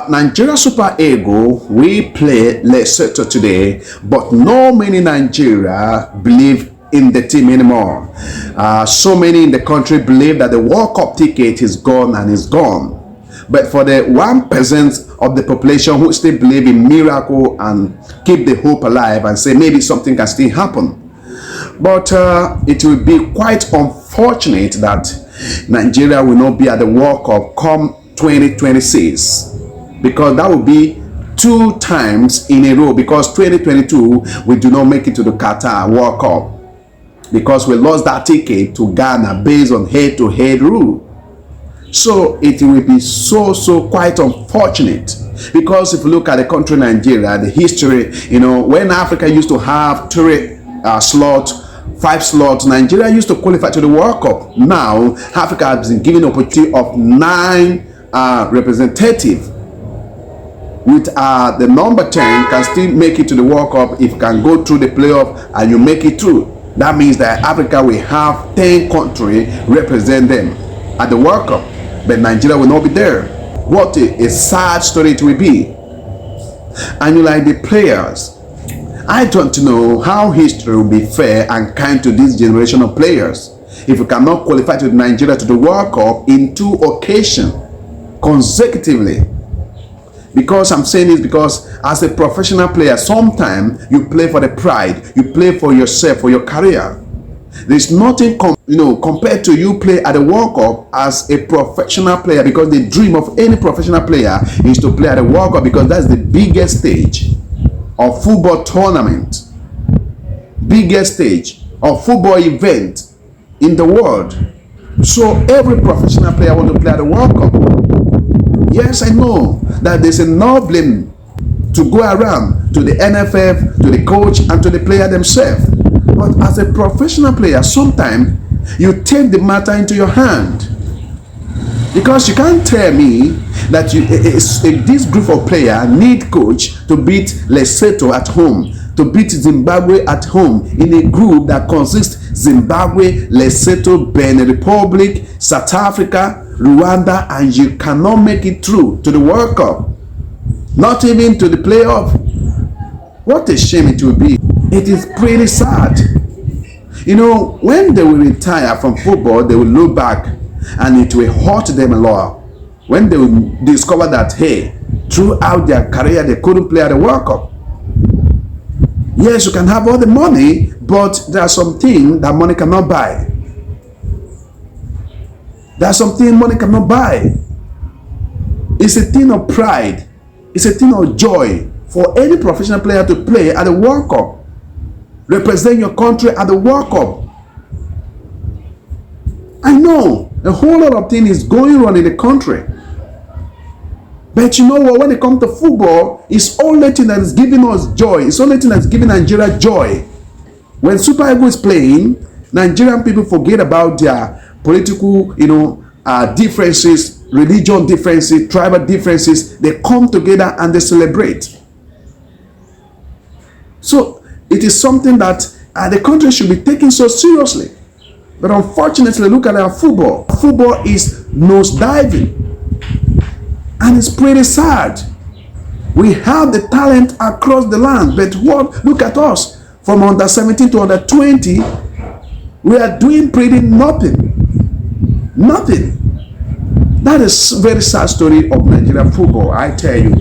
Nigeria Super Eagle, we play Lesotho today, but no many Nigeria believe in the team anymore. So many in the country believe that the World Cup ticket is gone and is gone. But for the 1% of the population who still believe in miracle and keep the hope alive and say maybe something can still happen. But it will be quite unfortunate that Nigeria will not be at the World Cup come 2026. Because that will be 2 times in a row, because 2022 we do not make it to the Qatar World Cup because we lost that ticket to Ghana based on head-to-head rule. So it will be so quite unfortunate, because if you look at the country Nigeria, the history, when Africa used to have 3 slots, 5 slots, Nigeria used to qualify to the World Cup. Now Africa has been given opportunity of 9 representatives, with the number 10 can still make it to the World Cup if you can go through the playoff and you make it through. That means that Africa will have 10 countries represent them at the World Cup, but Nigeria will not be there. What a sad story it will be. And you like the players, I don't know how history will be fair and kind to this generation of players if you cannot qualify to Nigeria to the World Cup in 2 occasions consecutively. Because I'm saying this because as a professional player, sometimes you play for the pride, you play for yourself, for your career. There's nothing compared to you play at the World Cup as a professional player, because the dream of any professional player is to play at the World Cup, because that's the biggest stage of football tournament, biggest stage of football event in the world. So every professional player wants to play at the World Cup. Yes, I know that there's enough blame to go around to the NFF, to the coach, and to the player themselves. But as a professional player, sometimes you take the matter into your hand. Because you can't tell me that this group of players need coach to beat Lesotho at home, to beat Zimbabwe at home, in a group that consists Zimbabwe, Lesotho, Benin Republic, South Africa, Rwanda, and you cannot make it through to the World Cup, not even to the playoff. What a shame it will be. It is pretty sad. When they will retire from football, they will look back and it will hurt them a lot when they will discover that, hey, throughout their career they couldn't play at the World Cup. Yes, you can have all the money, but there are some things that money cannot buy. There are some things money cannot buy. It's a thing of pride. It's a thing of joy for any professional player to play at the World Cup, represent your country at the World Cup. I know a whole lot of things is going on in the country, but you know what? When it comes to football, it's only thing that is giving us joy. It's only thing that's giving Nigeria joy. When Super Eagles is playing, Nigerian people forget about their political, differences, religion differences, tribal differences. They come together and they celebrate. So it is something that the country should be taken so seriously. But unfortunately, look at our football. Football is nosediving, and it's pretty sad. We have the talent across the land, but look at us, from under 17 to under 20, we are doing pretty nothing. That is a very sad story of Nigerian football, I tell you.